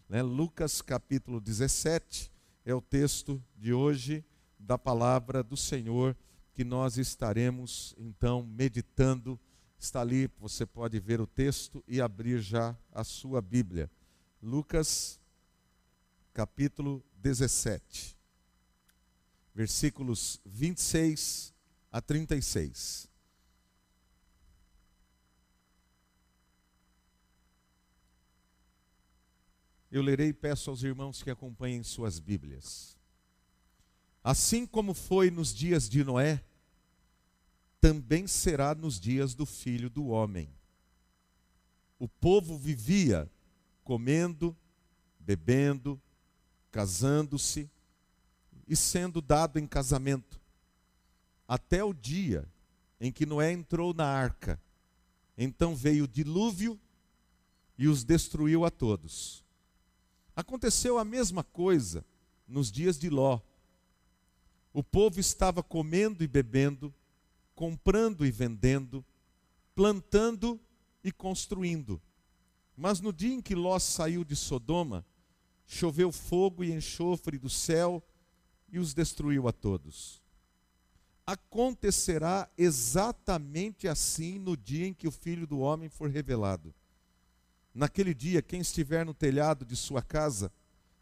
né? Lucas capítulo 17 é o texto de hoje da palavra do Senhor que nós estaremos então meditando. Está ali, você pode ver o texto e abrir já a sua Bíblia. Lucas capítulo 17, versículos 26 a 36. Eu lerei e peço aos irmãos que acompanhem suas Bíblias. Assim como foi nos dias de Noé, também será nos dias do Filho do Homem. O povo vivia comendo, bebendo, casando-se e sendo dado em casamento, até o dia em que Noé entrou na arca. Então veio o dilúvio e os destruiu a todos. Aconteceu a mesma coisa nos dias de Ló. O povo estava comendo e bebendo, comprando e vendendo, plantando e construindo. Mas no dia em que Ló saiu de Sodoma, choveu fogo e enxofre do céu e os destruiu a todos. Acontecerá exatamente assim no dia em que o Filho do Homem for revelado. Naquele dia, quem estiver no telhado de sua casa,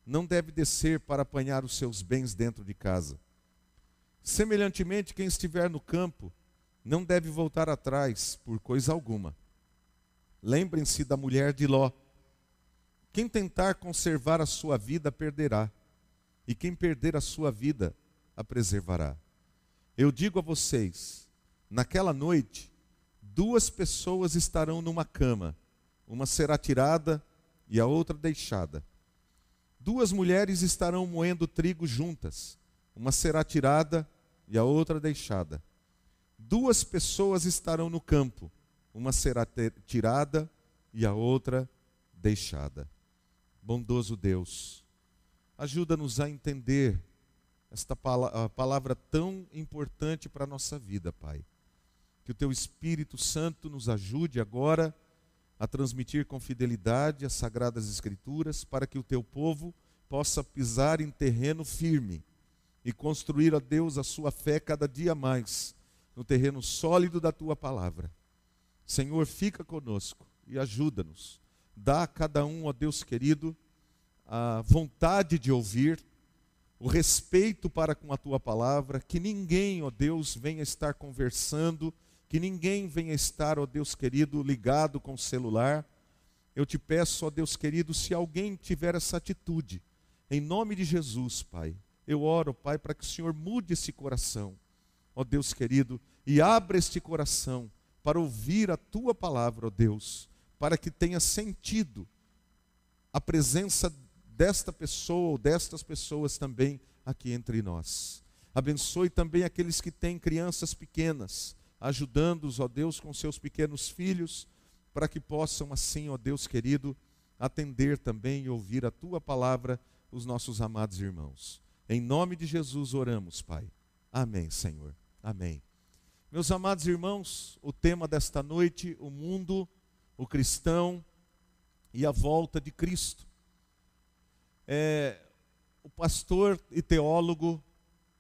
não deve descer para apanhar os seus bens dentro de casa. Semelhantemente, quem estiver no campo, não deve voltar atrás por coisa alguma. Lembrem-se da mulher de Ló. Quem tentar conservar a sua vida, perderá. E quem perder a sua vida, a preservará. Eu digo a vocês, naquela noite, 2 pessoas estarão numa cama. Uma será tirada e a outra deixada. 2 mulheres estarão moendo trigo juntas. Uma será tirada e a outra deixada. 2 pessoas estarão no campo. Uma será tirada e a outra deixada. Bondoso Deus, ajuda-nos a entender esta palavra tão importante para a nossa vida, Pai. Que o Teu Espírito Santo nos ajude agora a transmitir com fidelidade as Sagradas Escrituras, para que o Teu povo possa pisar em terreno firme e construir, ó Deus, a sua fé cada dia mais no terreno sólido da Tua palavra. Senhor, fica conosco e ajuda-nos. Dá a cada um, ó Deus querido, a vontade de ouvir, o respeito para com a Tua palavra, que ninguém, ó Deus, venha estar conversando, que ninguém venha estar, ó Deus querido, ligado com o celular. Eu te peço, ó Deus querido, se alguém tiver essa atitude, em nome de Jesus, Pai, eu oro, Pai, para que o Senhor mude esse coração, ó Deus querido, e abra este coração para ouvir a Tua palavra, ó Deus, para que tenha sentido a presença desta pessoa ou destas pessoas também aqui entre nós. Abençoe também aqueles que têm crianças pequenas, ajudando-os, ó Deus, com seus pequenos filhos, para que possam assim, ó Deus querido, atender também e ouvir a Tua palavra, os nossos amados irmãos. Em nome de Jesus oramos, Pai. Amém, Senhor. Amém. Meus amados irmãos, o tema desta noite, o mundo, o cristão e a volta de Cristo. O pastor e teólogo,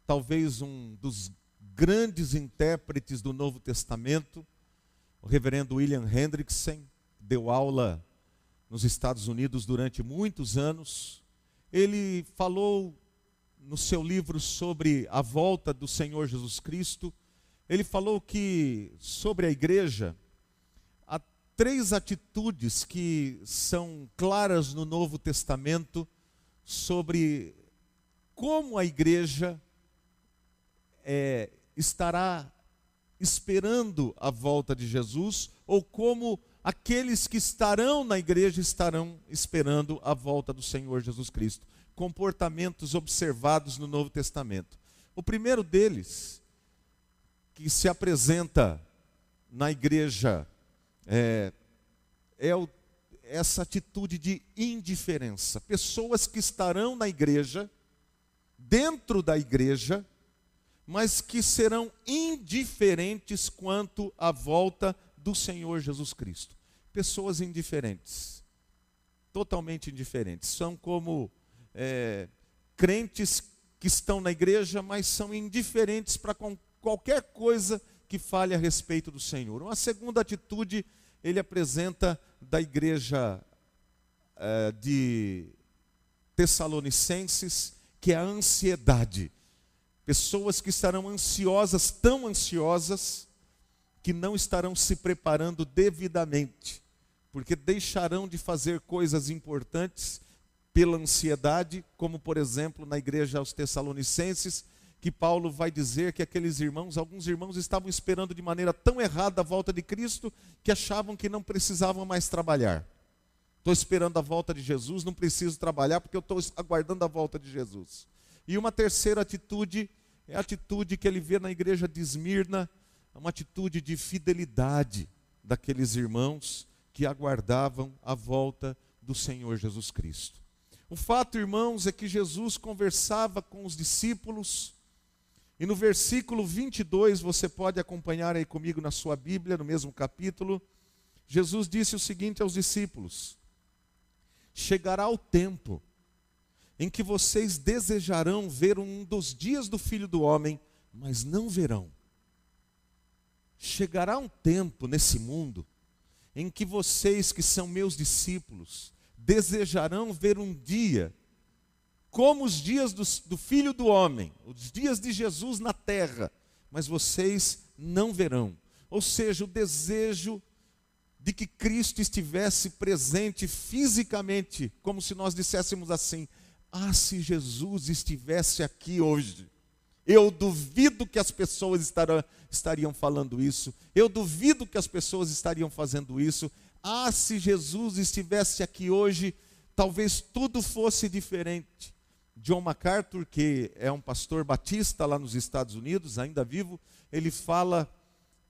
talvez um dos grandes intérpretes do Novo Testamento, o reverendo William Hendrickson, deu aula nos Estados Unidos durante muitos anos. Ele falou no seu livro sobre a volta do Senhor Jesus Cristo. Ele falou que sobre a igreja há 3 atitudes que são claras no Novo Testamento sobre como a igreja estará esperando a volta de Jesus, ou como aqueles que estarão na igreja estarão esperando a volta do Senhor Jesus Cristo. Comportamentos observados no Novo Testamento. O primeiro deles, que se apresenta na igreja, essa atitude de indiferença. Pessoas que estarão na igreja, dentro da igreja, mas que serão indiferentes quanto à volta do Senhor Jesus Cristo. Pessoas indiferentes. totalmente indiferentes. São como crentes que estão na igreja, mas são indiferentes para qualquer coisa que fale a respeito do Senhor. Uma segunda atitude ele apresenta da igreja de Tessalonicenses, que é a ansiedade. Pessoas que estarão ansiosas, tão ansiosas, que não estarão se preparando devidamente, porque deixarão de fazer coisas importantes pela ansiedade, como por exemplo na igreja aos Tessalonicenses, que Paulo vai dizer que alguns irmãos estavam esperando de maneira tão errada a volta de Cristo, que achavam que não precisavam mais trabalhar. Estou esperando a volta de Jesus, não preciso trabalhar porque eu estou aguardando a volta de Jesus. E uma terceira atitude é a atitude que ele vê na igreja de Esmirna, uma atitude de fidelidade daqueles irmãos que aguardavam a volta do Senhor Jesus Cristo. O fato, irmãos, é que Jesus conversava com os discípulos, e no versículo 22, você pode acompanhar aí comigo na sua Bíblia, no mesmo capítulo, Jesus disse o seguinte aos discípulos: chegará o tempo em que vocês desejarão ver um dos dias do Filho do Homem, mas não verão. Chegará um tempo nesse mundo em que vocês que são meus discípulos desejarão ver um dia como os dias do Filho do Homem, os dias de Jesus na terra, mas vocês não verão. Ou seja, o desejo de que Cristo estivesse presente fisicamente, como se nós disséssemos assim: ah, se Jesus estivesse aqui hoje. Eu duvido que as pessoas estariam falando isso. Eu duvido que as pessoas estariam fazendo isso. Ah, se Jesus estivesse aqui hoje, talvez tudo fosse diferente. John MacArthur, que é um pastor batista lá nos Estados Unidos, ainda vivo, ele fala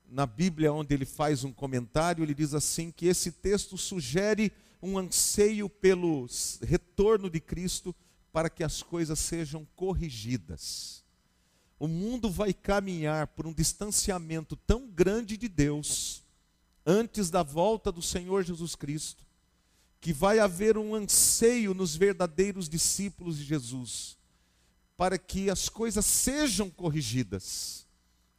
na Bíblia, onde ele faz um comentário, ele diz assim, que esse texto sugere um anseio pelo retorno de Cristo para que as coisas sejam corrigidas. O mundo vai caminhar por um distanciamento tão grande de Deus, antes da volta do Senhor Jesus Cristo, que vai haver um anseio nos verdadeiros discípulos de Jesus, para que as coisas sejam corrigidas,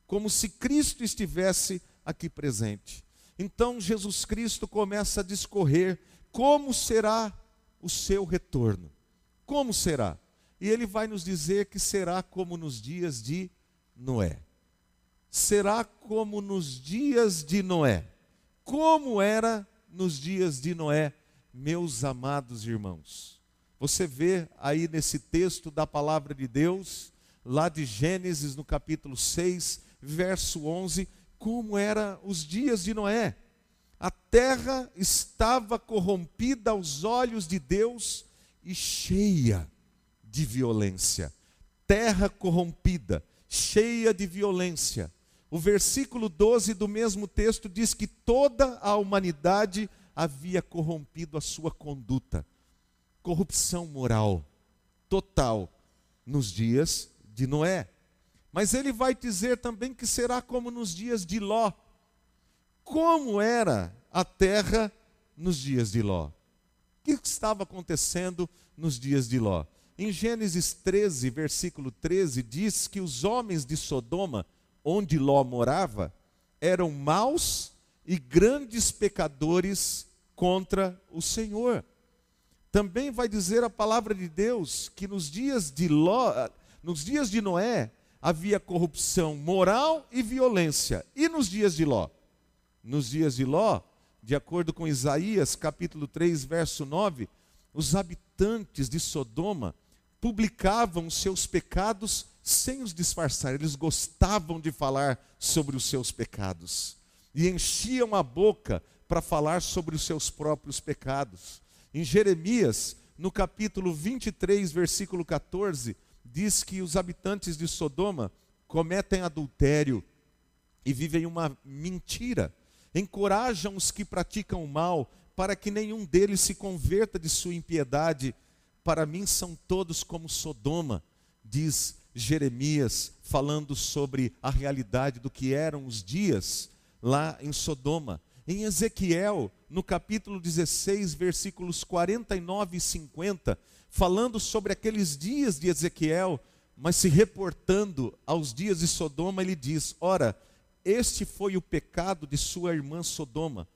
como se Cristo estivesse aqui presente. Então Jesus Cristo começa a discorrer como será o seu retorno. Como será? E ele vai nos dizer que será como nos dias de Noé. Será como nos dias de Noé. Como era nos dias de Noé, meus amados irmãos. Você vê aí nesse texto da palavra de Deus, lá de Gênesis, no capítulo 6, verso 11, como eram os dias de Noé. A terra estava corrompida aos olhos de Deus e cheia de violência. Terra corrompida, cheia de violência. O versículo 12 do mesmo texto diz que toda a humanidade havia corrompido a sua conduta. Corrupção moral total nos dias de Noé. Mas ele vai dizer também que será como nos dias de Ló. Como era a terra nos dias de Ló? O que estava acontecendo nos dias de Ló? Em Gênesis 13, versículo 13, diz que os homens de Sodoma, onde Ló morava, eram maus e grandes pecadores contra o Senhor. Também vai dizer a palavra de Deus que nos dias de Noé, havia corrupção moral e violência. E nos dias de Ló? Nos dias de Ló, de acordo com Isaías, capítulo 3, verso 9, os habitantes de Sodoma publicavam os seus pecados sem os disfarçar. Eles gostavam de falar sobre os seus pecados. E enchiam a boca para falar sobre os seus próprios pecados. Em Jeremias, no capítulo 23, versículo 14, diz que os habitantes de Sodoma cometem adultério e vivem uma mentira. Encorajam os que praticam o mal para que nenhum deles se converta de sua impiedade. Para mim são todos como Sodoma, diz Jeremias, falando sobre a realidade do que eram os dias lá em Sodoma. Em Ezequiel, no capítulo 16, versículos 49 e 50, falando sobre aqueles dias de Ezequiel, mas se reportando aos dias de Sodoma, ele diz: ora, este foi o pecado de sua irmã Sodoma.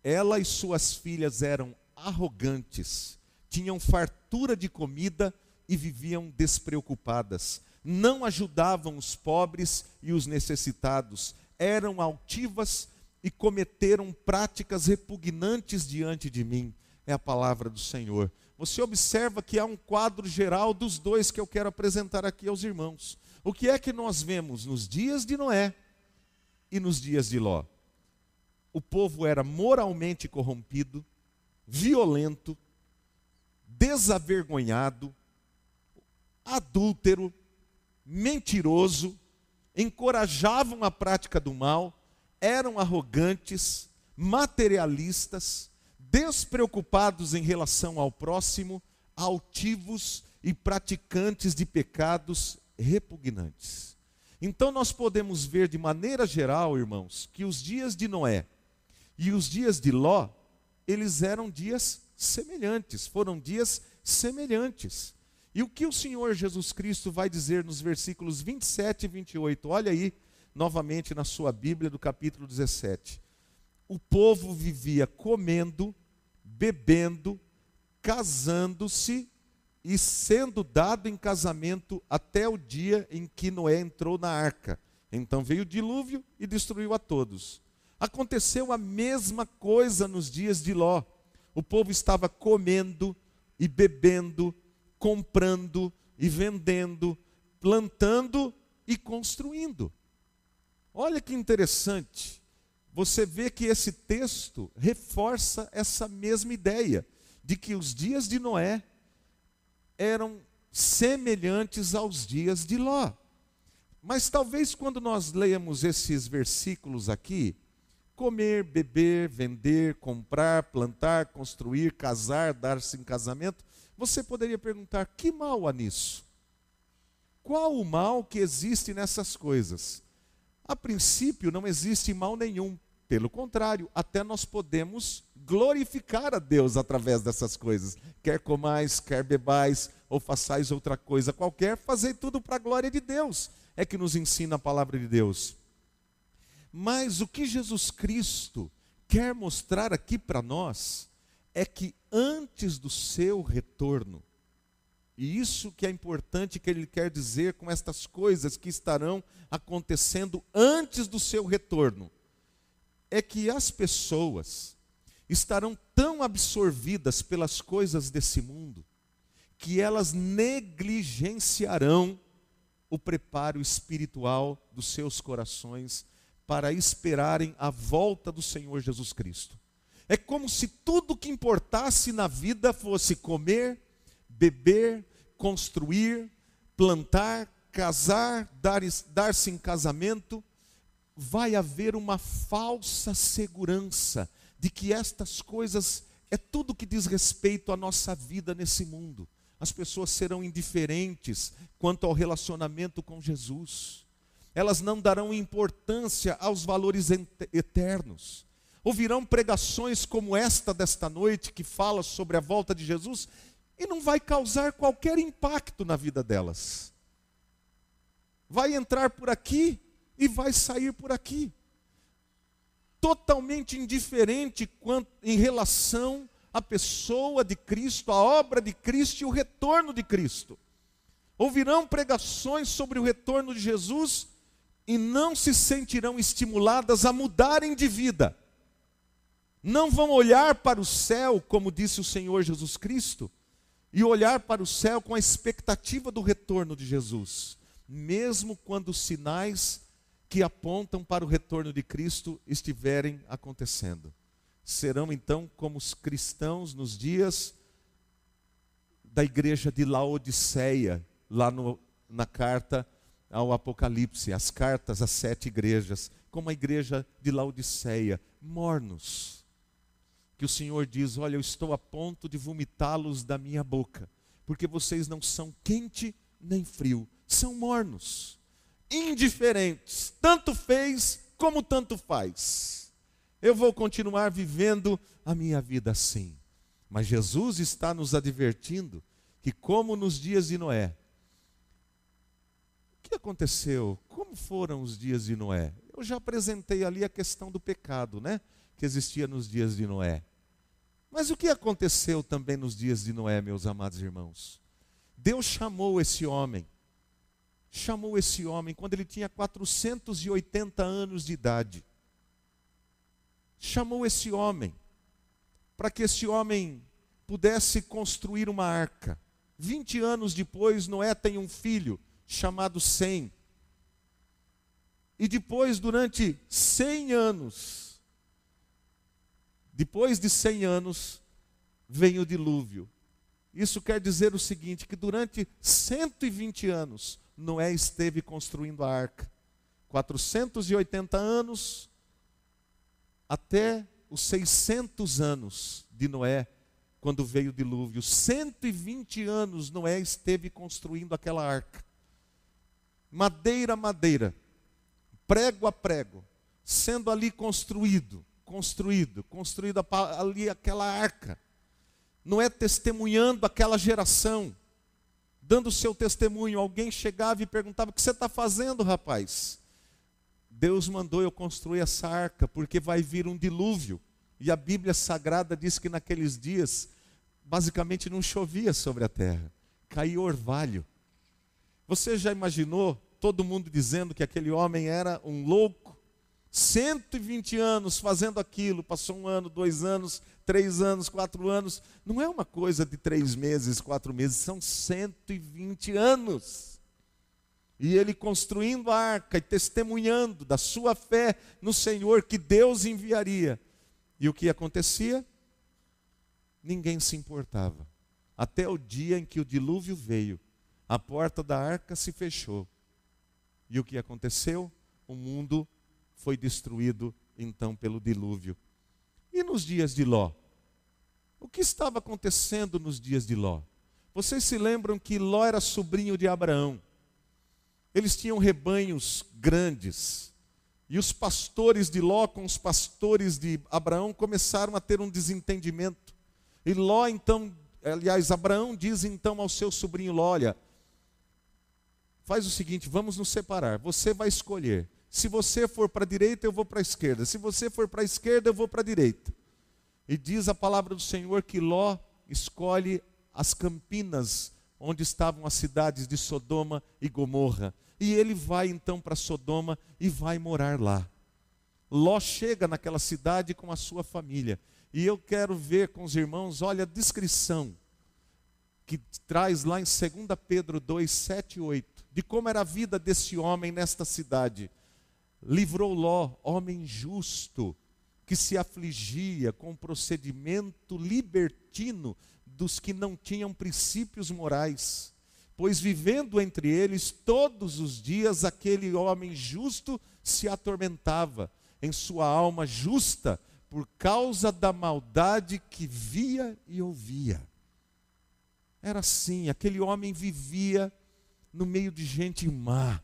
Ela e suas filhas eram arrogantes, tinham fartura de comida e viviam despreocupadas. Não ajudavam os pobres e os necessitados, eram altivas e cometeram práticas repugnantes diante de mim. É a palavra do Senhor. Você observa que há um quadro geral dos dois que eu quero apresentar aqui aos irmãos. O que é que nós vemos nos dias de Noé e nos dias de Ló? O povo era moralmente corrompido, violento, desavergonhado, adúltero, mentiroso, encorajavam a prática do mal, eram arrogantes, materialistas, despreocupados em relação ao próximo, altivos e praticantes de pecados repugnantes. Então nós podemos ver de maneira geral, irmãos, que os dias de Noé e os dias de Ló, eles eram dias semelhantes, foram dias semelhantes. E o que o Senhor Jesus Cristo vai dizer nos versículos 27 e 28? Olha aí, novamente na sua Bíblia, do capítulo 17. O povo vivia comendo, bebendo, casando-se e sendo dado em casamento até o dia em que Noé entrou na arca. Então veio o dilúvio e destruiu a todos. Aconteceu a mesma coisa nos dias de Ló. O povo estava comendo e bebendo, comprando e vendendo, plantando e construindo. Olha que interessante. Você vê que esse texto reforça essa mesma ideia de que os dias de Noé eram semelhantes aos dias de Ló. Mas talvez quando nós leemos esses versículos aqui, comer, beber, vender, comprar, plantar, construir, casar, dar-se em casamento, você poderia perguntar: que mal há nisso? Qual o mal que existe nessas coisas? A princípio não existe mal nenhum. Pelo contrário, até nós podemos glorificar a Deus através dessas coisas. Quer comais, quer bebais, ou façais outra coisa qualquer, fazei tudo para a glória de Deus. É que nos ensina a palavra de Deus. Mas o que Jesus Cristo quer mostrar aqui para nós é que antes do seu retorno, e isso que é importante que ele quer dizer com estas coisas que estarão acontecendo antes do seu retorno, é que as pessoas estarão tão absorvidas pelas coisas desse mundo, que elas negligenciarão o preparo espiritual dos seus corações para esperarem a volta do Senhor Jesus Cristo. É como se tudo que importasse na vida fosse comer, beber, construir, plantar, casar, dar-se em casamento. Vai haver uma falsa segurança de que estas coisas é tudo que diz respeito à nossa vida nesse mundo. As pessoas serão indiferentes quanto ao relacionamento com Jesus. Elas não darão importância aos valores eternos. Ouvirão pregações como esta desta noite, que fala sobre a volta de Jesus, e não vai causar qualquer impacto na vida delas. Vai entrar por aqui e vai sair por aqui. Totalmente indiferente em relação à pessoa de Cristo, à obra de Cristo e o retorno de Cristo. Ouvirão pregações sobre o retorno de Jesus e não se sentirão estimuladas a mudarem de vida. Não vão olhar para o céu, como disse o Senhor Jesus Cristo, e olhar para o céu com a expectativa do retorno de Jesus, mesmo quando os sinais que apontam para o retorno de Cristo estiverem acontecendo. Serão então como os cristãos nos dias da igreja de Laodiceia, lá na carta ao Apocalipse, as cartas às 7 igrejas, como a igreja de Laodiceia, mornos. Que o Senhor diz: olha, eu estou a ponto de vomitá-los da minha boca, porque vocês não são quente nem frio, são mornos, indiferentes, tanto fez como tanto faz. Eu vou continuar vivendo a minha vida assim. Mas Jesus está nos advertindo que, como nos dias de Noé, o que aconteceu? Como foram os dias de Noé? Eu já apresentei ali a questão do pecado, né? Que existia nos dias de Noé. Mas o que aconteceu também nos dias de Noé, meus amados irmãos? Deus chamou esse homem quando ele tinha 480 anos de idade. Chamou esse homem para que esse homem pudesse construir uma arca. 20 anos depois, Noé tem um filho chamado Sem. E depois, durante 100 anos, depois de 100 anos, vem o dilúvio. Isso quer dizer o seguinte, que durante 120 anos, Noé esteve construindo a arca. 480 anos, até os 600 anos de Noé, quando veio o dilúvio. 120 anos Noé esteve construindo aquela arca. Madeira a madeira, prego a prego, sendo ali construído ali aquela arca. Noé testemunhando aquela geração, dando o seu testemunho. Alguém chegava e perguntava: o que você está fazendo, rapaz? Deus mandou eu construir essa arca, porque vai vir um dilúvio. E a Bíblia Sagrada diz que naqueles dias, basicamente não chovia sobre a terra, caía orvalho. Você já imaginou todo mundo dizendo que aquele homem era um louco? 120 anos fazendo aquilo, passou 1 ano, 2 anos, 3 anos, 4 anos. Não é uma coisa de 3 meses, 4 meses, são 120 anos. E ele construindo a arca e testemunhando da sua fé no Senhor, que Deus enviaria. E o que acontecia? Ninguém se importava. Até o dia em que o dilúvio veio, a porta da arca se fechou. E o que aconteceu? O mundo foi destruído então pelo dilúvio. E nos dias de Ló? O que estava acontecendo nos dias de Ló? Vocês se lembram que Ló era sobrinho de Abraão. Eles tinham rebanhos grandes. E os pastores de Ló com os pastores de Abraão começaram a ter um desentendimento. E Ló então, aliás, Abraão diz então ao seu sobrinho Ló: olha, faz o seguinte, vamos nos separar. Você vai escolher. Se você for para a direita, eu vou para a esquerda. Se você for para a esquerda, eu vou para a direita. E diz a palavra do Senhor que Ló escolhe as campinas onde estavam as cidades de Sodoma e Gomorra. E ele vai então para Sodoma e vai morar lá. Ló chega naquela cidade com a sua família. E eu quero ver com os irmãos, olha a descrição que traz lá em 2 Pedro 2, 7 e 8, de como era a vida desse homem nesta cidade. Livrou Ló, homem justo, que se afligia com o procedimento libertino dos que não tinham princípios morais. Pois vivendo entre eles todos os dias, aquele homem justo se atormentava em sua alma justa, por causa da maldade que via e ouvia. Era assim, aquele homem vivia no meio de gente má,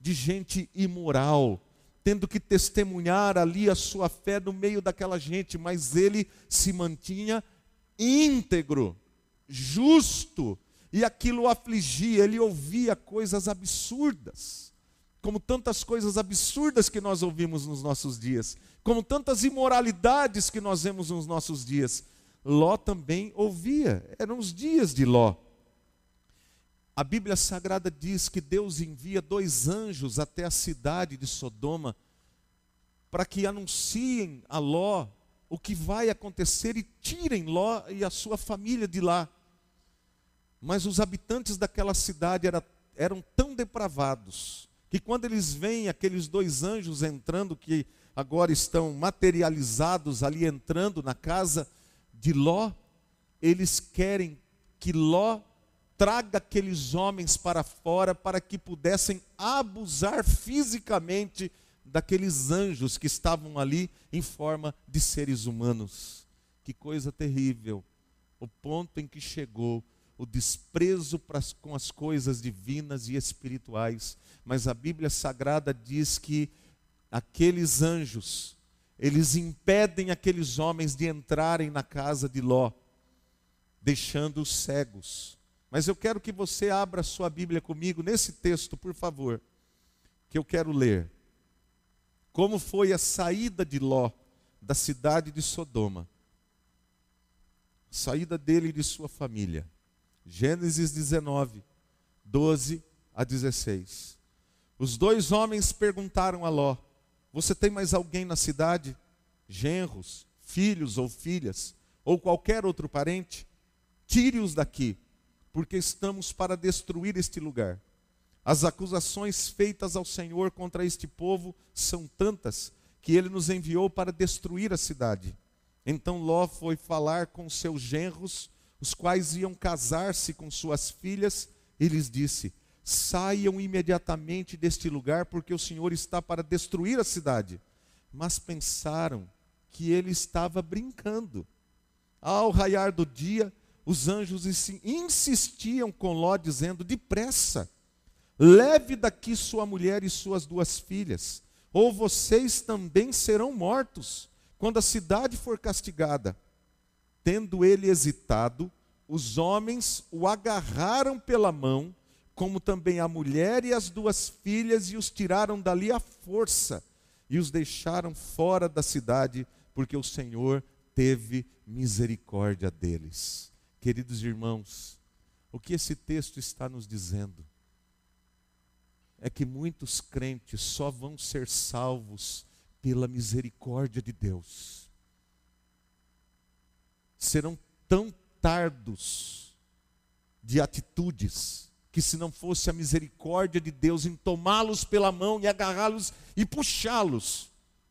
de gente imoral, tendo que testemunhar ali a sua fé no meio daquela gente, mas ele se mantinha íntegro, justo, e aquilo o afligia. Ele ouvia coisas absurdas, como tantas coisas absurdas que nós ouvimos nos nossos dias, como tantas imoralidades que nós vemos nos nossos dias. Ló também ouvia, eram os dias de Ló. A Bíblia Sagrada diz que Deus envia 2 anjos até a cidade de Sodoma para que anunciem a Ló o que vai acontecer e tirem Ló e a sua família de lá. Mas os habitantes daquela cidade eram tão depravados que quando eles veem aqueles 2 anjos entrando, que agora estão materializados ali entrando na casa de Ló, eles querem que Ló traga aqueles homens para fora para que pudessem abusar fisicamente daqueles anjos que estavam ali em forma de seres humanos. Que coisa terrível, o ponto em que chegou o desprezo com as coisas divinas e espirituais. Mas a Bíblia Sagrada diz que aqueles anjos, eles impedem aqueles homens de entrarem na casa de Ló, deixando-os cegos. Mas eu quero que você abra sua Bíblia comigo nesse texto, por favor, que eu quero ler. Como foi a saída de Ló da cidade de Sodoma? Saída dele e de sua família. Gênesis 19, 12 a 16. Os dois homens perguntaram a Ló: você tem mais alguém na cidade? Genros, filhos ou filhas, ou qualquer outro parente? Tire-os daqui, porque estamos para destruir este lugar. As acusações feitas ao Senhor contra este povo são tantas, que ele nos enviou para destruir a cidade. Então Ló foi falar com seus genros, os quais iam casar-se com suas filhas, e lhes disse: saiam imediatamente deste lugar, porque o Senhor está para destruir a cidade. Mas pensaram que ele estava brincando. Ao raiar do dia, os anjos insistiam com Ló, dizendo: depressa, leve daqui sua mulher e suas duas filhas, ou vocês também serão mortos, quando a cidade for castigada. Tendo ele hesitado, os homens o agarraram pela mão, como também a mulher e as duas filhas, e os tiraram dali à força, e os deixaram fora da cidade, porque o Senhor teve misericórdia deles. Queridos irmãos, o que esse texto está nos dizendo é que muitos crentes só vão ser salvos pela misericórdia de Deus. Serão tão tardos de atitudes, que se não fosse a misericórdia de Deus em tomá-los pela mão e agarrá-los e puxá-los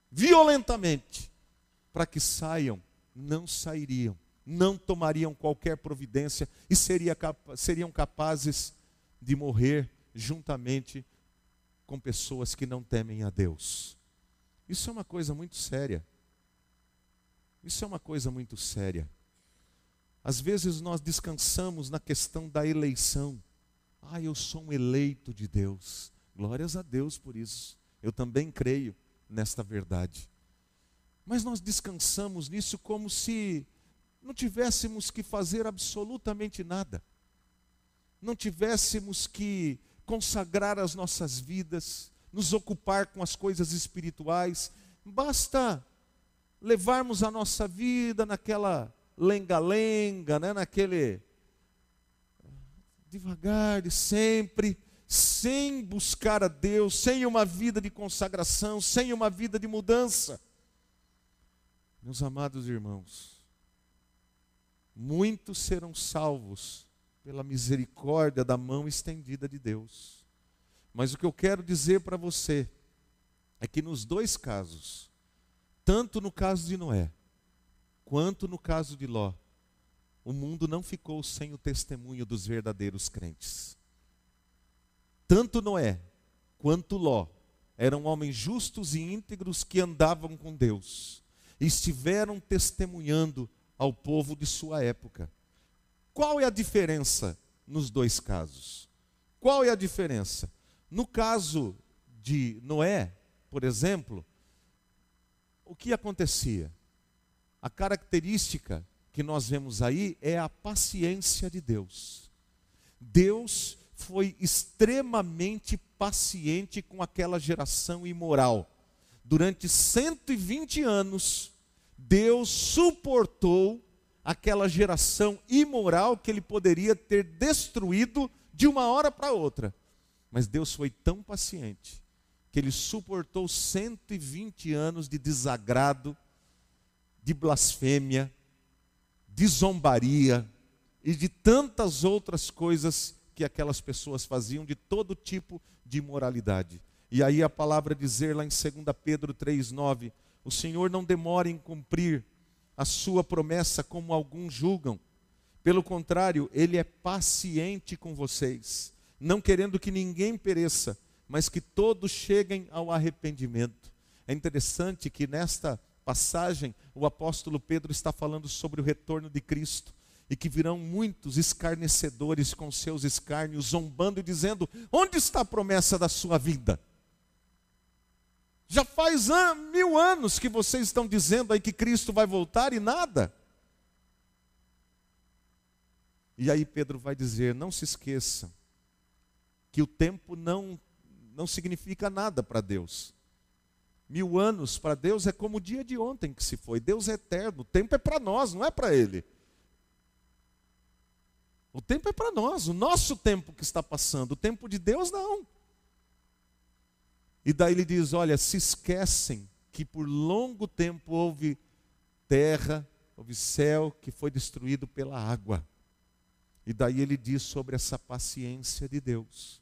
violentamente para que saiam, não sairiam, não tomariam qualquer providência e seriam capazes de morrer juntamente com pessoas que não temem a Deus. Isso é uma coisa muito séria. Isso é uma coisa muito séria. Às vezes nós descansamos na questão da eleição. Eu sou um eleito de Deus. Glórias a Deus por isso. Eu também creio nesta verdade. Mas nós descansamos nisso como se não tivéssemos que fazer absolutamente nada. Não tivéssemos que consagrar as nossas vidas, nos ocupar com as coisas espirituais. Basta levarmos a nossa vida naquela lenga-lenga, né? Naquele devagar e sempre, sem buscar a Deus, sem uma vida de consagração, sem uma vida de mudança. Meus amados irmãos, muitos serão salvos pela misericórdia da mão estendida de Deus. Mas o que eu quero dizer para você é que nos dois casos, tanto no caso de Noé, quanto no caso de Ló, o mundo não ficou sem o testemunho dos verdadeiros crentes. Tanto Noé quanto Ló eram homens justos e íntegros que andavam com Deus e estiveram testemunhando ao povo de sua época. Qual é a diferença nos dois casos? Qual é a diferença? No caso de Noé, por exemplo, o que acontecia? A característica que nós vemos aí é a paciência de Deus. Deus foi extremamente paciente com aquela geração imoral. Durante 120 anos, Deus suportou aquela geração imoral que ele poderia ter destruído de uma hora para outra. Mas Deus foi tão paciente que ele suportou 120 anos de desagrado, de blasfêmia, de zombaria e de tantas outras coisas que aquelas pessoas faziam, de todo tipo de imoralidade. E aí a palavra dizer lá em 2 Pedro 3,9, o Senhor não demora em cumprir a sua promessa como alguns julgam. Pelo contrário, Ele é paciente com vocês, não querendo que ninguém pereça, mas que todos cheguem ao arrependimento. É interessante que nesta passagem o apóstolo Pedro está falando sobre o retorno de Cristo e que virão muitos escarnecedores com seus escárnios, zombando e dizendo: onde está a promessa da sua vida? Já faz 1000 anos que vocês estão dizendo aí que Cristo vai voltar e nada. E aí Pedro vai dizer, não se esqueça, que o tempo não significa nada para Deus. 1000 anos para Deus é como o dia de ontem que se foi. Deus é eterno, o tempo é para nós, não é para Ele. O tempo é para nós, o nosso tempo que está passando, o tempo de Deus não. E daí ele diz, olha, se esquecem que por longo tempo houve terra, houve céu que foi destruído pela água. E daí ele diz sobre essa paciência de Deus.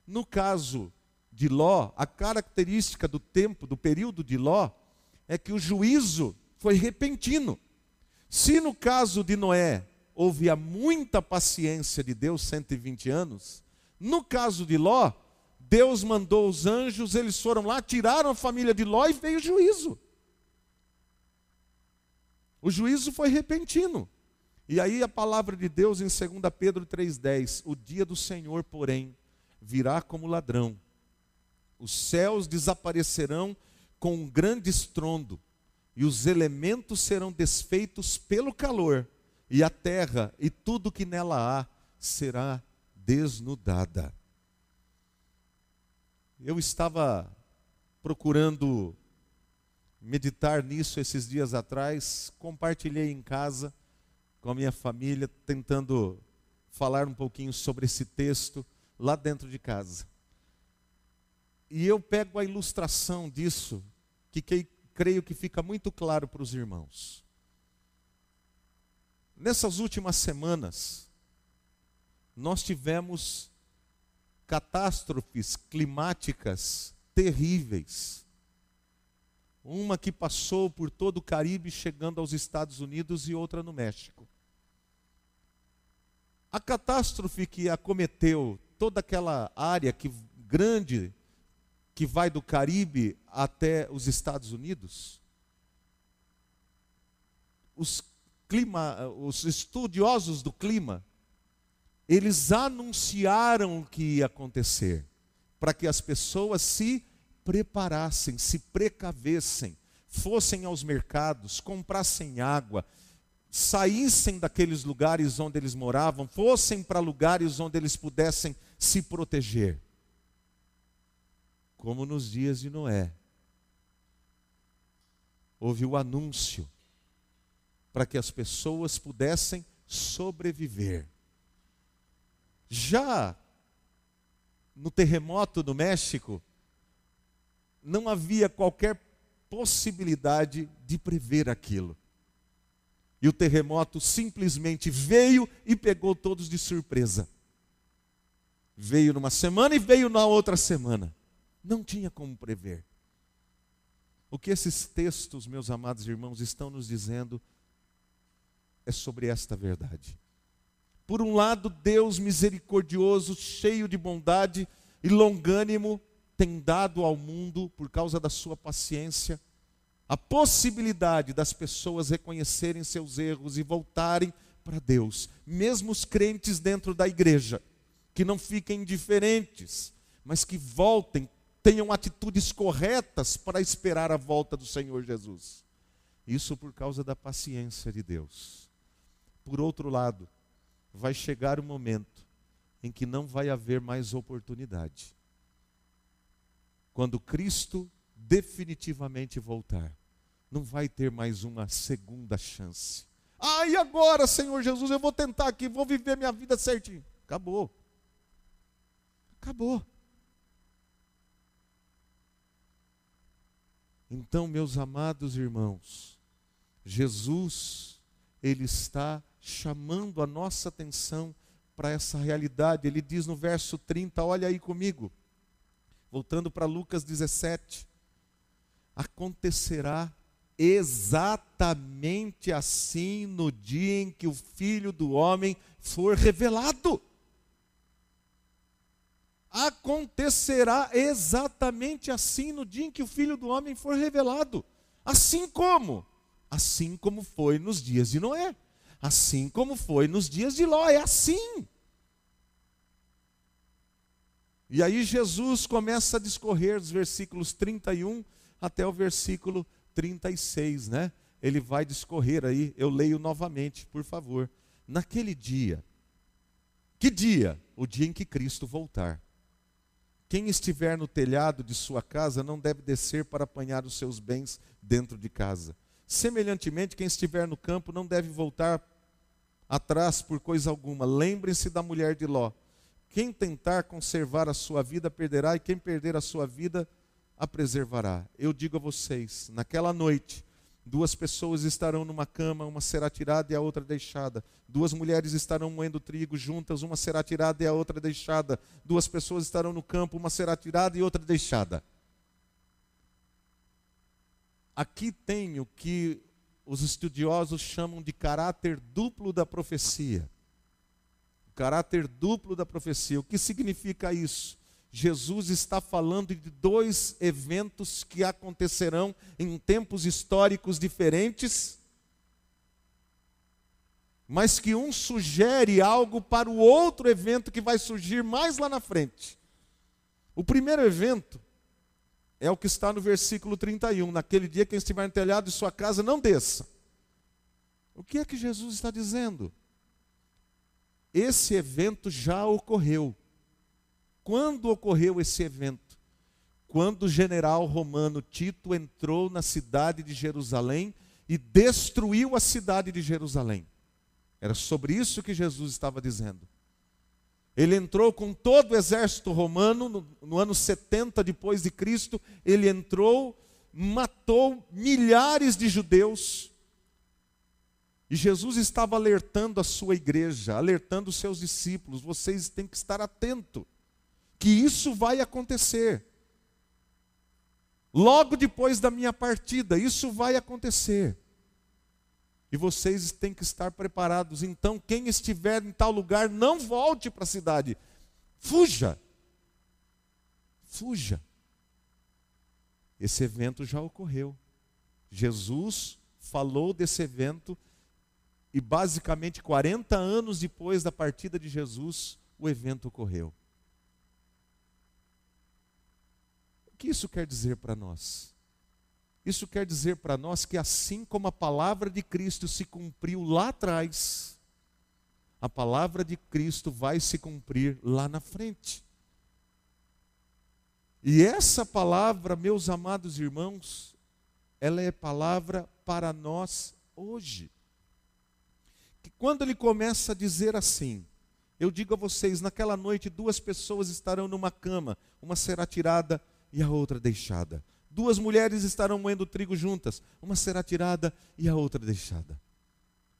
No caso de Ló, a característica do tempo, do período de Ló, é que o juízo foi repentino. Se no caso de Noé houve muita paciência de Deus, 120 anos, no caso de Ló, Deus mandou os anjos, eles foram lá, tiraram a família de Ló e veio o juízo. O juízo foi repentino. E aí a palavra de Deus em 2 Pedro 3,10, o dia do Senhor, porém, virá como ladrão. Os céus desaparecerão com um grande estrondo, e os elementos serão desfeitos pelo calor, e a terra e tudo que nela há será desnudada. Eu estava procurando meditar nisso esses dias atrás, compartilhei em casa com a minha família, tentando falar um pouquinho sobre esse texto lá dentro de casa. E eu pego a ilustração disso, que creio que fica muito claro para os irmãos. Nessas últimas semanas, nós tivemos catástrofes climáticas terríveis. Uma que passou por todo o Caribe, chegando aos Estados Unidos, e outra no México. A catástrofe que acometeu toda aquela área grande que vai do Caribe até os Estados Unidos, os estudiosos do clima, eles anunciaram o que ia acontecer, para que as pessoas se preparassem, se precavessem, fossem aos mercados, comprassem água, saíssem daqueles lugares onde eles moravam, fossem para lugares onde eles pudessem se proteger. Como nos dias de Noé, houve o anúncio para que as pessoas pudessem sobreviver. Já no terremoto do México, não havia qualquer possibilidade de prever aquilo. E o terremoto simplesmente veio e pegou todos de surpresa. Veio numa semana e veio na outra semana. Não tinha como prever. O que esses textos, meus amados irmãos, estão nos dizendo é sobre esta verdade. Por um lado, Deus misericordioso, cheio de bondade e longânimo, tem dado ao mundo, por causa da sua paciência, a possibilidade das pessoas reconhecerem seus erros e voltarem para Deus. Mesmo os crentes dentro da igreja, que não fiquem indiferentes, mas que voltem, tenham atitudes corretas para esperar a volta do Senhor Jesus. Isso por causa da paciência de Deus. Por outro lado, vai chegar o momento em que não vai haver mais oportunidade. Quando Cristo definitivamente voltar, não vai ter mais uma segunda chance. E agora, Senhor Jesus, eu vou tentar aqui, vou viver minha vida certinho. Acabou. Acabou. Então, meus amados irmãos, Jesus, Ele está chamando a nossa atenção para essa realidade. Ele diz no verso 30, olha aí comigo, voltando para Lucas 17, acontecerá exatamente assim no dia em que o Filho do Homem for revelado. Acontecerá exatamente assim no dia em que o Filho do Homem for revelado. Assim como? Assim como foi nos dias de Noé. Assim como foi nos dias de Ló. É assim. E aí Jesus começa a discorrer os versículos 31 até o versículo 36, né? Ele vai discorrer aí, eu leio novamente, por favor. Naquele dia, que dia? O dia em que Cristo voltar. Quem estiver no telhado de sua casa não deve descer para apanhar os seus bens dentro de casa. Semelhantemente, quem estiver no campo não deve voltar atrás por coisa alguma. Lembrem-se da mulher de Ló. Quem tentar conservar a sua vida perderá, e quem perder a sua vida a preservará. Eu digo a vocês, naquela noite, duas pessoas estarão numa cama, uma será tirada e a outra deixada. Duas mulheres estarão moendo trigo juntas, uma será tirada e a outra deixada. Duas pessoas estarão no campo, uma será tirada e outra deixada. Aqui tem o que os estudiosos chamam de caráter duplo da profecia. O caráter duplo da profecia. O que significa isso? Jesus está falando de dois eventos que acontecerão em tempos históricos diferentes, mas que um sugere algo para o outro evento que vai surgir mais lá na frente. O primeiro evento é o que está no versículo 31. Naquele dia, quem estiver no telhado de sua casa, não desça. O que é que Jesus está dizendo? Esse evento já ocorreu. Quando ocorreu esse evento? Quando o general romano Tito entrou na cidade de Jerusalém e destruiu a cidade de Jerusalém. Era sobre isso que Jesus estava dizendo. Ele entrou com todo o exército romano, no ano 70 depois de Cristo, ele entrou, matou milhares de judeus. E Jesus estava alertando a sua igreja, alertando os seus discípulos: vocês têm que estar atentos, que isso vai acontecer. Logo depois da minha partida, isso vai acontecer. E vocês têm que estar preparados. Então, quem estiver em tal lugar, não volte para a cidade. Fuja. Fuja. Esse evento já ocorreu. Jesus falou desse evento e basicamente 40 anos depois da partida de Jesus, o evento ocorreu. O que isso quer dizer para nós? Isso quer dizer para nós que assim como a palavra de Cristo se cumpriu lá atrás, a palavra de Cristo vai se cumprir lá na frente. E essa palavra, meus amados irmãos, ela é palavra para nós hoje. Que quando ele começa a dizer assim, eu digo a vocês, naquela noite duas pessoas estarão numa cama, uma será tirada e a outra deixada. Duas mulheres estarão moendo trigo juntas, uma será tirada e a outra deixada.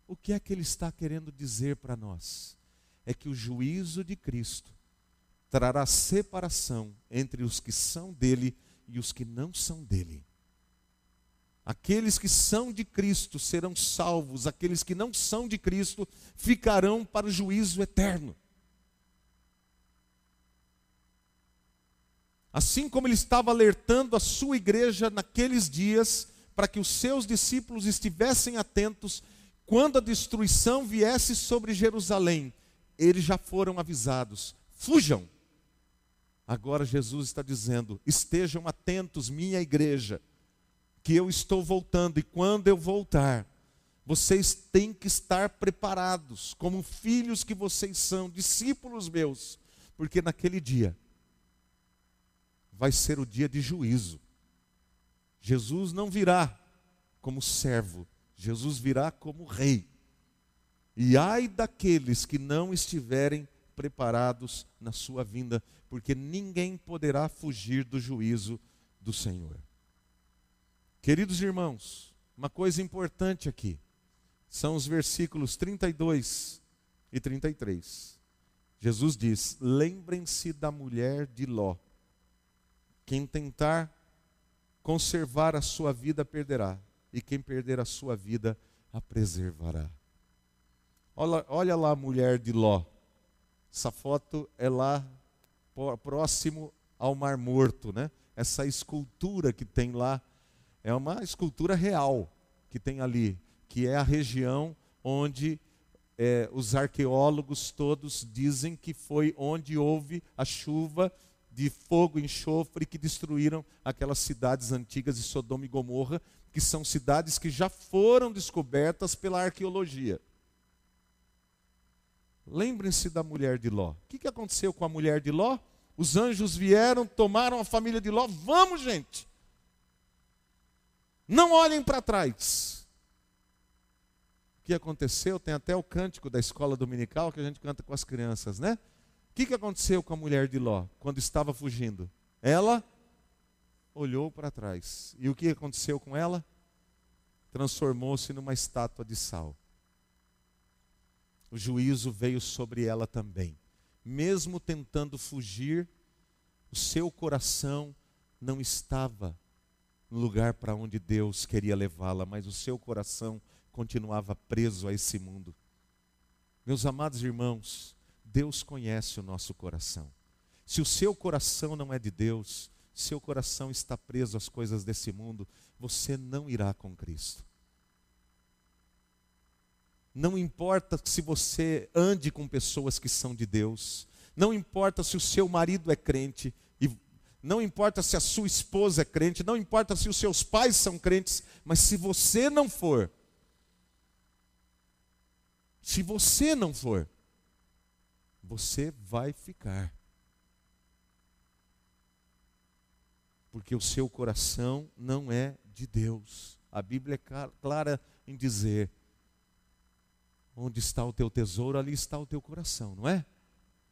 O que é que ele está querendo dizer para nós? É que o juízo de Cristo trará separação entre os que são dele e os que não são dele. Aqueles que são de Cristo serão salvos, aqueles que não são de Cristo ficarão para o juízo eterno. Assim como ele estava alertando a sua igreja naqueles dias, para que os seus discípulos estivessem atentos, quando a destruição viesse sobre Jerusalém, eles já foram avisados: fujam. Agora Jesus está dizendo: estejam atentos, minha igreja, que eu estou voltando, e quando eu voltar, vocês têm que estar preparados, como filhos que vocês são, discípulos meus, porque naquele dia vai ser o dia de juízo. Jesus não virá como servo, Jesus virá como rei. E ai daqueles que não estiverem preparados na sua vinda, porque ninguém poderá fugir do juízo do Senhor. Queridos irmãos, uma coisa importante aqui, são os versículos 32 e 33. Jesus diz: lembrem-se da mulher de Ló. Quem tentar conservar a sua vida perderá, e quem perder a sua vida a preservará. Olha lá a mulher de Ló. Essa foto é lá próximo ao Mar Morto, né? Essa escultura que tem lá é uma escultura real que tem ali, que é a região onde os arqueólogos todos dizem que foi onde houve a chuva de fogo e enxofre que destruíram aquelas cidades antigas de Sodoma e Gomorra, que são cidades que já foram descobertas pela arqueologia. Lembrem-se da mulher de Ló. O que aconteceu com a mulher de Ló? Os anjos vieram, tomaram a família de Ló. Vamos, gente! Não olhem para trás. O que aconteceu? Tem até o cântico da escola dominical que a gente canta com as crianças, né? O que aconteceu com a mulher de Ló quando estava fugindo? Ela olhou para trás. E o que aconteceu com ela? Transformou-se numa estátua de sal. O juízo veio sobre ela também. Mesmo tentando fugir, o seu coração não estava no lugar para onde Deus queria levá-la, mas o seu coração continuava preso a esse mundo. Meus amados irmãos, Deus conhece o nosso coração. Se o seu coração não é de Deus, seu coração está preso às coisas desse mundo, você não irá com Cristo. Não importa se você ande com pessoas que são de Deus, não importa se o seu marido é crente, não importa se a sua esposa é crente, não importa se os seus pais são crentes, mas se você não for, você vai ficar. Porque o seu coração não é de Deus. A Bíblia é clara em dizer: onde está o teu tesouro, ali está o teu coração, não é?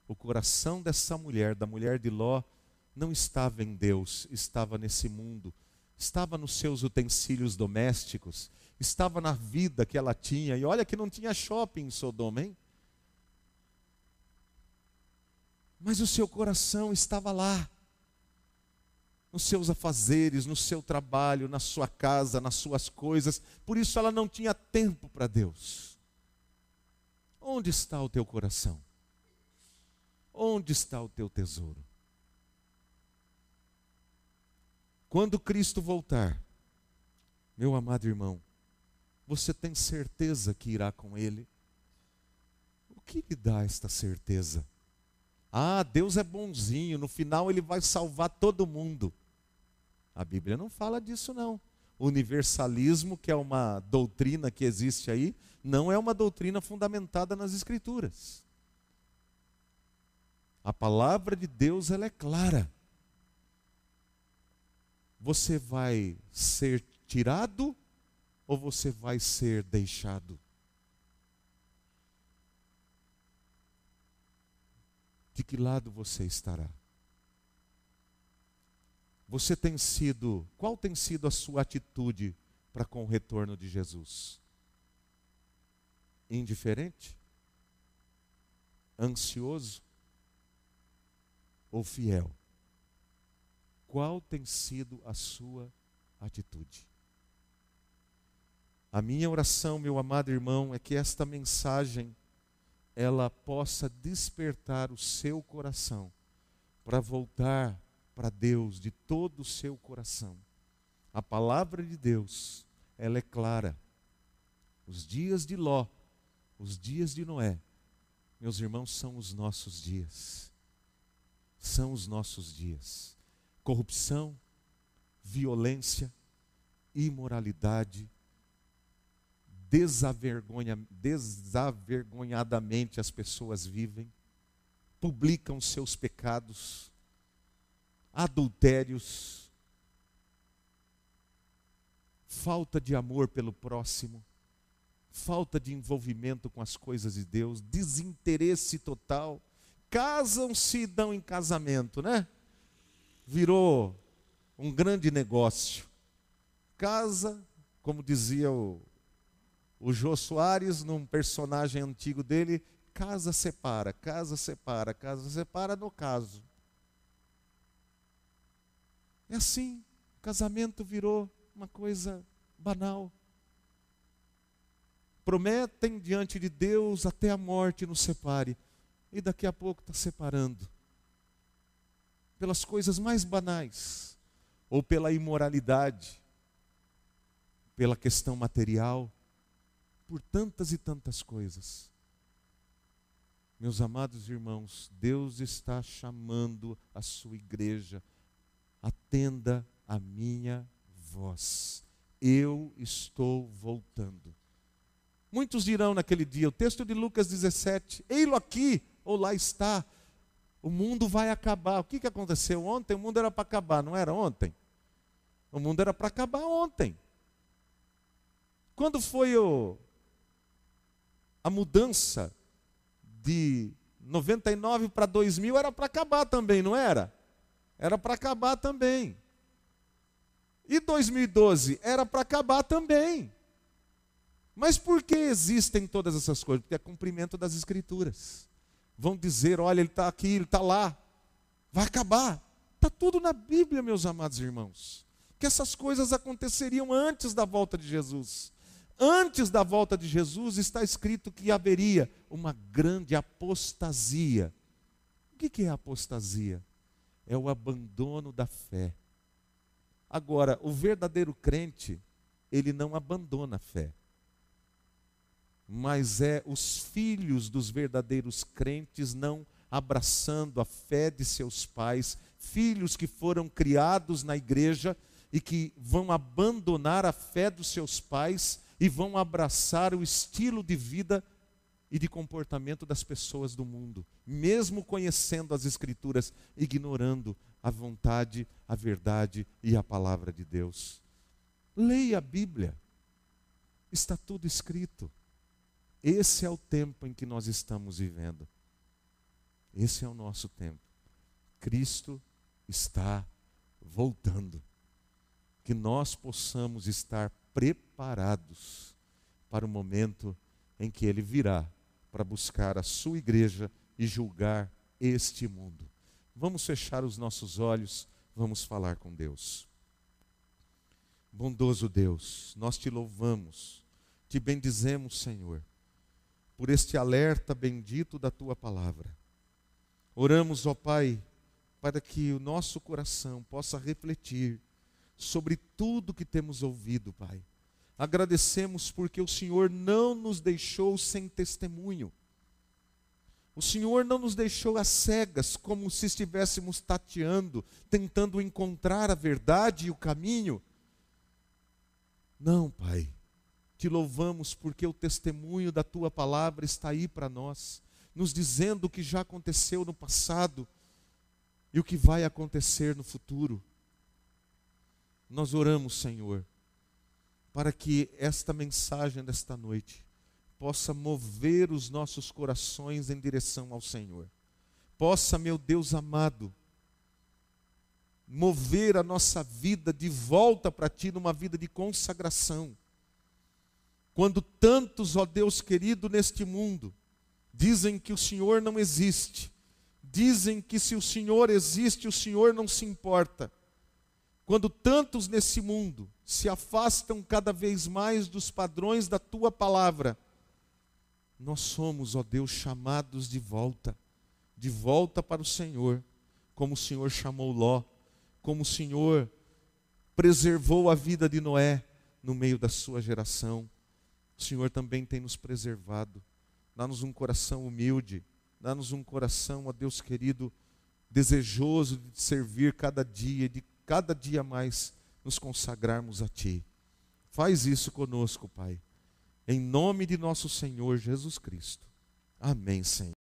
O coração dessa mulher, da mulher de Ló, não estava em Deus, estava nesse mundo, estava nos seus utensílios domésticos, estava na vida que ela tinha. E olha que não tinha shopping em Sodoma, hein? Mas o seu coração estava lá, nos seus afazeres, no seu trabalho, na sua casa, nas suas coisas. Por isso ela não tinha tempo para Deus. Onde está o teu coração? Onde está o teu tesouro? Quando Cristo voltar, meu amado irmão, você tem certeza que irá com Ele? O que lhe dá esta certeza? Ah, Deus é bonzinho, no final Ele vai salvar todo mundo. A Bíblia não fala disso não. O universalismo, que é uma doutrina que existe aí, não é uma doutrina fundamentada nas Escrituras. A palavra de Deus, ela é clara. Você vai ser tirado ou você vai ser deixado? De que lado você estará? Qual tem sido a sua atitude para com o retorno de Jesus? Indiferente? Ansioso? Ou fiel? Qual tem sido a sua atitude? A minha oração, meu amado irmão, é que esta mensagem ela possa despertar o seu coração para voltar para Deus de todo o seu coração. A palavra de Deus, ela é clara. Os dias de Ló, os dias de Noé, meus irmãos, são os nossos dias. São os nossos dias. Corrupção, violência, imoralidade, desavergonhadamente as pessoas vivem, publicam seus pecados, adultérios, falta de amor pelo próximo, falta de envolvimento com as coisas de Deus, desinteresse total. Casam-se e dão em casamento, né? Virou um grande negócio. Casa, como dizia o Jô Soares, num personagem antigo dele, casa separa, casa separa, casa separa no caso. É assim, o casamento virou uma coisa banal. Prometem diante de Deus até a morte nos separe. E daqui a pouco está separando. Pelas coisas mais banais. Ou pela imoralidade. Pela questão material. Por tantas e tantas coisas. Meus amados irmãos, Deus está chamando a sua igreja. Atenda a minha voz. Eu estou voltando. Muitos dirão naquele dia, o texto de Lucas 17, ei-lo aqui, ou lá está, o mundo vai acabar. O que aconteceu ontem? O mundo era para acabar, não era ontem? O mundo era para acabar ontem. Quando foi a mudança de 99 para 2000, era para acabar também, não era? Era para acabar também. E 2012 era para acabar também. Mas por que existem todas essas coisas? Porque é cumprimento das Escrituras. Vão dizer, olha, ele está aqui, ele está lá. Vai acabar. Está tudo na Bíblia, meus amados irmãos. Que essas coisas aconteceriam antes da volta de Jesus. Antes da volta de Jesus está escrito que haveria uma grande apostasia. O que é apostasia? É o abandono da fé. Agora, o verdadeiro crente, ele não abandona a fé. Mas é os filhos dos verdadeiros crentes não abraçando a fé de seus pais, filhos que foram criados na igreja e que vão abandonar a fé dos seus pais e vão abraçar o estilo de vida e de comportamento das pessoas do mundo, mesmo conhecendo as Escrituras, ignorando a vontade, a verdade e a palavra de Deus. Leia a Bíblia, está tudo escrito. Esse é o tempo em que nós estamos vivendo. Esse é o nosso tempo. Cristo está voltando. Que nós possamos estar preparados para o momento em que Ele virá para buscar a sua igreja e julgar este mundo. Vamos fechar os nossos olhos, vamos falar com Deus. Bondoso Deus, nós te louvamos, te bendizemos, Senhor, por este alerta bendito da tua palavra. Oramos, ó Pai, para que o nosso coração possa refletir sobre tudo que temos ouvido, Pai. Agradecemos porque o Senhor não nos deixou sem testemunho. O Senhor não nos deixou às cegas, como se estivéssemos tateando, tentando encontrar a verdade e o caminho. Não, Pai. Te louvamos porque o testemunho da tua palavra está aí para nós, nos dizendo o que já aconteceu no passado e o que vai acontecer no futuro. Nós oramos, Senhor, para que esta mensagem desta noite possa mover os nossos corações em direção ao Senhor. Possa, meu Deus amado, mover a nossa vida de volta para Ti numa vida de consagração. Quando tantos, ó Deus querido, neste mundo, dizem que o Senhor não existe, dizem que se o Senhor existe, o Senhor não se importa. Quando tantos nesse mundo se afastam cada vez mais dos padrões da Tua palavra, nós somos, ó Deus, chamados de volta para o Senhor, como o Senhor chamou Ló, como o Senhor preservou a vida de Noé no meio da sua geração. O Senhor também tem nos preservado. Dá-nos um coração humilde, dá-nos um coração, ó Deus querido, desejoso de te servir cada dia, de cada dia mais nos consagrarmos a Ti. Faz isso conosco, Pai, em nome de nosso Senhor Jesus Cristo. Amém, Senhor.